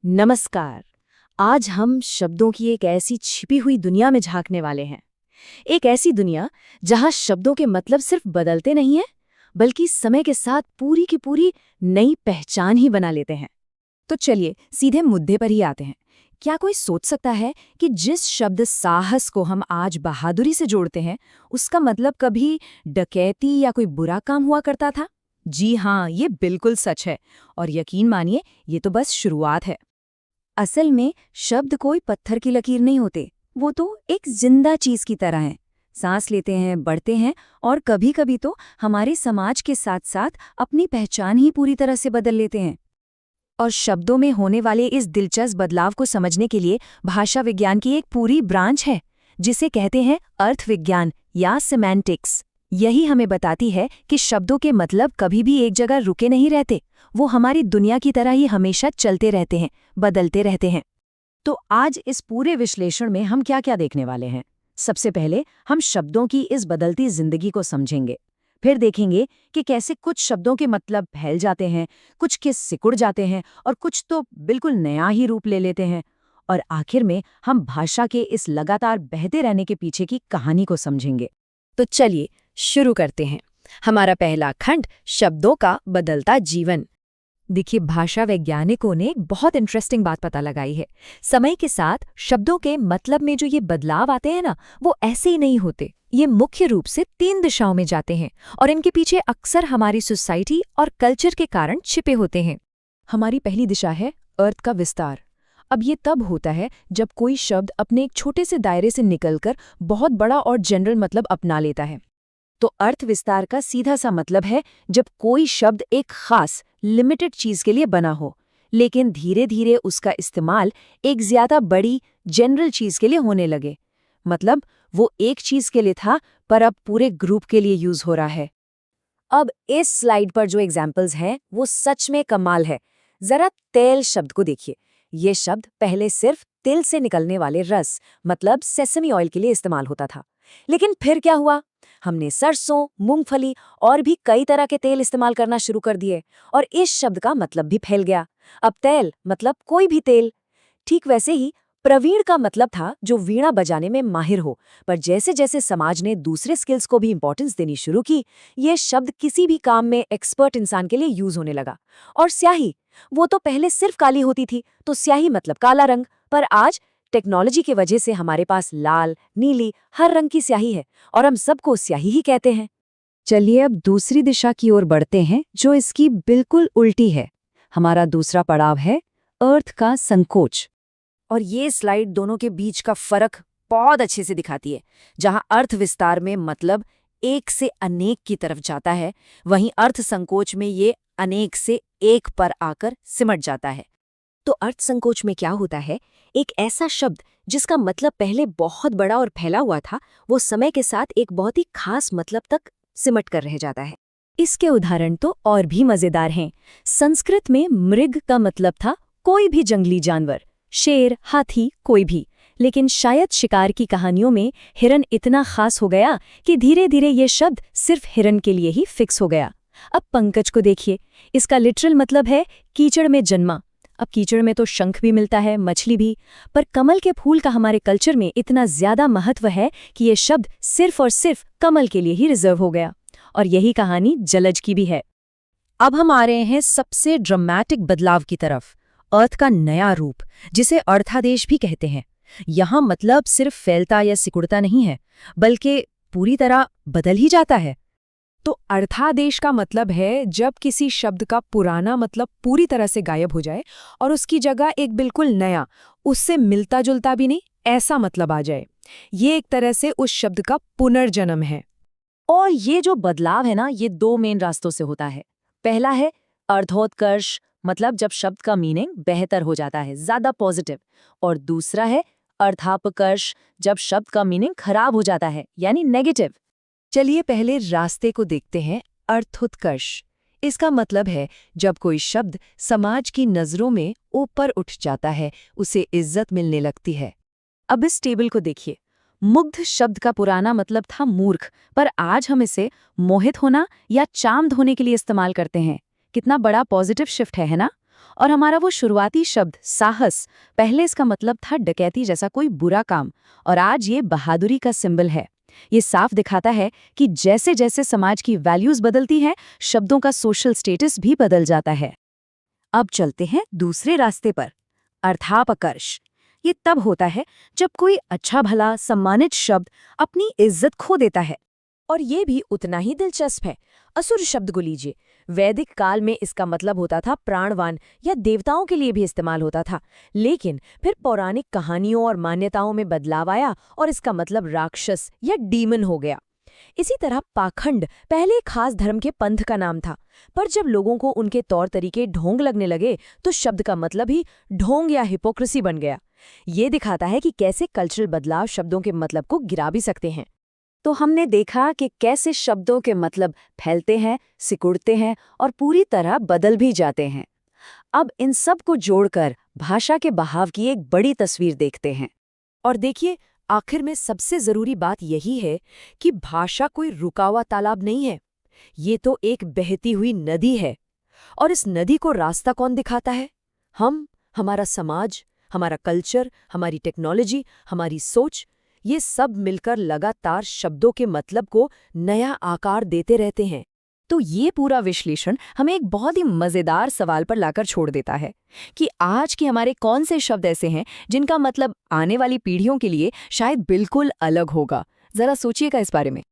नमस्कार। आज हम शब्दों की एक ऐसी छिपी हुई दुनिया में झांकने वाले हैं। एक ऐसी दुनिया जहां शब्दों के मतलब सिर्फ बदलते नहीं हैं, बल्कि समय के साथ पूरी की पूरी नई पहचान ही बना लेते हैं। तो चलिए सीधे मुद्दे पर ही आते हैं। क्या कोई सोच सकता है कि जिस शब्द साहस को हम आज बहादुरी से जोड़ते हैं, उसका मतलब कभी डकैती या कोई बुरा काम हुआ करता था? जी हाँ, ये बिल्कुल सच है। और यकीन मानिए, ये तो बस शुरुआत है। असल में शब्द कोई पत्थर की लकीर नहीं होते, वो तो एक जिंदा चीज की तरह हैं। सांस लेते हैं, बढ़ते हैं और कभी-कभी तो हमारे समाज के साथ-साथ अपनी पहचान ही पूरी तरह से बदल लेते हैं। और शब्दों में होने वाले इस दिलचस्प बदलाव को समझने के लिए भाषा विज्ञान की एक पूरी ब्रांच है, जिसे कहते हैं अर्थ विज्ञान या सिमेंटिक्स। यही हमें बताती है कि शब्दों के मतलब कभी भी एक जगह रुके नहीं रहते, वो हमारी दुनिया की तरह ही हमेशा चलते रहते हैं, बदलते रहते हैं। तो आज इस पूरे विश्लेषण में हम क्या-क्या देखने वाले हैं? सबसे पहले हम शब्दों की इस बदलती जिंदगी को समझेंगे। फिर देखेंगे कि कैसे कुछ शब्दों के मतलब फैल जाते हैं, कुछ के सिकुड़ जाते हैं और कुछ तो बिल्कुल नया ही रूप ले लेते हैं। और आखिर में हम भाषा के इस लगातार बहते रहने के पीछे की कहानी को समझेंगे। तो चलिए शुरू करते हैं। हमारा पहला खंड, शब्दों का बदलता जीवन। देखिए, भाषा वैज्ञानिकों ने एक बहुत इंटरेस्टिंग बात पता लगाई है। समय के साथ शब्दों के मतलब में जो ये बदलाव आते हैं ना, वो ऐसे ही नहीं होते। ये मुख्य रूप से 3 दिशाओं में जाते हैं और इनके पीछे अक्सर हमारी सोसाइटी और कल्चर के कारण छिपे होते हैं। हमारी पहली दिशा है अर्थ का विस्तार। अब ये तब होता है जब कोई शब्द अपने एक छोटे से दायरे से निकलकर बहुत बड़ा और जनरल मतलब अपना लेता है। तो अर्थ विस्तार का सीधा सा मतलब है जब कोई शब्द एक खास लिमिटेड चीज के लिए बना हो, लेकिन धीरे धीरे उसका इस्तेमाल एक ज्यादा बड़ी जनरल चीज के लिए होने लगे। मतलब वो एक चीज के लिए था, पर अब पूरे ग्रुप के लिए यूज हो रहा है। अब इस स्लाइड पर जो एग्जाम्पल्स हैं वो सच में कमाल है। जरा तेल शब्द को देखिए। ये शब्द पहले सिर्फ तिल से निकलने वाले रस, मतलब सेसमी ऑयल के लिए इस्तेमाल होता था। लेकिन फिर क्या हुआ? हमने सरसों, मूंगफली और भी कई तरह के तेल इस्तेमाल करना शुरू कर दिए और इस शब्द का मतलब भी फैल गया। अब तेल मतलब कोई भी तेल। ठीक वैसे ही प्रवीण का मतलब था जो वीणा बजाने में माहिर हो, पर जैसे जैसे समाज ने दूसरे स्किल्स को भी इंपॉर्टेंस देनी शुरू की, ये शब्द किसी भी काम में एक्सपर्ट इंसान के लिए यूज होने लगा। और स्याही, वो तो पहले सिर्फ काली होती थी, तो स्याही मतलब काला रंग, पर आज टेक्नोलॉजी की वजह से हमारे पास लाल, नीली, हर रंग की स्याही है और हम सबको स्याही ही कहते हैं। चलिए अब दूसरी दिशा की ओर बढ़ते हैं, जो इसकी बिल्कुल उल्टी है। हमारा दूसरा पड़ाव है अर्थ का संकोच। और ये स्लाइड दोनों के बीच का फर्क बहुत अच्छे से दिखाती है। जहां अर्थ विस्तार में मतलब एक से अनेक की तरफ जाता है, वहीं अर्थ संकोच में ये अनेक से एक पर आकर सिमट जाता है। तो अर्थ संकोच में क्या होता है? एक ऐसा शब्द जिसका मतलब पहले बहुत बड़ा और फैला हुआ था, वो समय के साथ एक बहुत ही खास मतलब तक सिमट कर रह जाता है। इसके उदाहरण तो और भी मजेदार हैं। संस्कृत में मृग का मतलब था कोई भी जंगली जानवर, शेर, हाथी, कोई भी। लेकिन शायद शिकार की कहानियों में हिरन इतना खास हो गया कि धीरे धीरे ये शब्द सिर्फ हिरन के लिए ही फिक्स हो गया। अब पंकज को देखिए। इसका लिटरल मतलब है कीचड़ में जन्मा। अब कीचड़ में तो शंख भी मिलता है, मछली भी, पर कमल के फूल का हमारे कल्चर में इतना ज्यादा महत्व है कि ये शब्द सिर्फ और सिर्फ कमल के लिए ही रिजर्व हो गया। और यही कहानी जलज की भी है। अब हम आ रहे हैं सबसे ड्रामेटिक बदलाव की तरफ, अर्थ का नया रूप, जिसे अर्थादेश भी कहते हैं। यहाँ मतलब सिर्फ फैलता या सिकुड़ता नहीं है, बल्कि पूरी तरह बदल ही जाता है। तो अर्थादेश का मतलब है जब किसी शब्द का पुराना मतलब पूरी तरह से गायब हो जाए और उसकी जगह एक बिल्कुल नया, उससे मिलता जुलता भी नहीं, ऐसा मतलब आ जाए। ये एक तरह से उस शब्द का पुनर्जन्म है। और ये जो बदलाव है ना, ये 2 मेन रास्तों से होता है। पहला है अर्थोत्कर्ष, मतलब जब शब्द का मीनिंग बेहतर हो जाता है, ज्यादा पॉजिटिव। और दूसरा है अर्थापकर्ष, जब शब्द का मीनिंग खराब हो जाता है, यानी नेगेटिव। चलिए पहले रास्ते को देखते हैं, अर्थोत्कर्ष। इसका मतलब है जब कोई शब्द समाज की नजरों में ऊपर उठ जाता है, उसे इज्जत मिलने लगती है। अब इस टेबल को देखिए। मुग्ध शब्द का पुराना मतलब था मूर्ख, पर आज हम इसे मोहित होना या चार्म्ड होने के लिए इस्तेमाल करते हैं। कितना बड़ा पॉजिटिव शिफ्ट है ना? और हमारा वो शुरुआती शब्द साहस, पहले इसका मतलब था डकैती जैसा कोई बुरा काम, और आज ये बहादुरी का सिंबल है। ये साफ दिखाता है कि जैसे जैसे समाज की वैल्यूज बदलती हैं, शब्दों का सोशल स्टेटस भी बदल जाता है। अब चलते हैं दूसरे रास्ते पर, अर्थापकर्ष। ये तब होता है जब कोई अच्छा भला सम्मानित शब्द अपनी इज्जत खो देता है। और ये भी उतना ही दिलचस्प है। असुर शब्द को लीजिए। वैदिक काल में इसका मतलब होता था प्राणवान, या देवताओं के लिए भी इस्तेमाल होता था। लेकिन फिर पौराणिक कहानियों और मान्यताओं में बदलाव आया और इसका मतलब राक्षस या डीमन हो गया। इसी तरह पाखंड पहले एक खास धर्म के पंथ का नाम था, पर जब लोगों को उनके तौर तरीके ढोंग लगने लगे तो शब्द का मतलब ही ढोंग या हिपोक्रेसी बन गया। ये दिखाता है कि कैसे कल्चरल बदलाव शब्दों के मतलब को गिरा भी सकते हैं। तो हमने देखा कि कैसे शब्दों के मतलब फैलते हैं, सिकुड़ते हैं और पूरी तरह बदल भी जाते हैं। अब इन सब को जोड़कर भाषा के बहाव की एक बड़ी तस्वीर देखते हैं। और देखिए, आखिर में सबसे जरूरी बात यही है कि भाषा कोई रुका हुआ तालाब नहीं है। ये तो एक बहती हुई नदी है। और इस नदी को रास्ता कौन दिखाता है? हम, हमारा समाज, हमारा कल्चर, हमारी टेक्नोलॉजी, हमारी सोच, ये सब मिलकर लगातार शब्दों के मतलब को नया आकार देते रहते हैं। तो ये पूरा विश्लेषण हमें एक बहुत ही मजेदार सवाल पर लाकर छोड़ देता है कि आज के हमारे कौन से शब्द ऐसे हैं जिनका मतलब आने वाली पीढ़ियों के लिए शायद बिल्कुल अलग होगा। जरा सोचिएगा इस बारे में।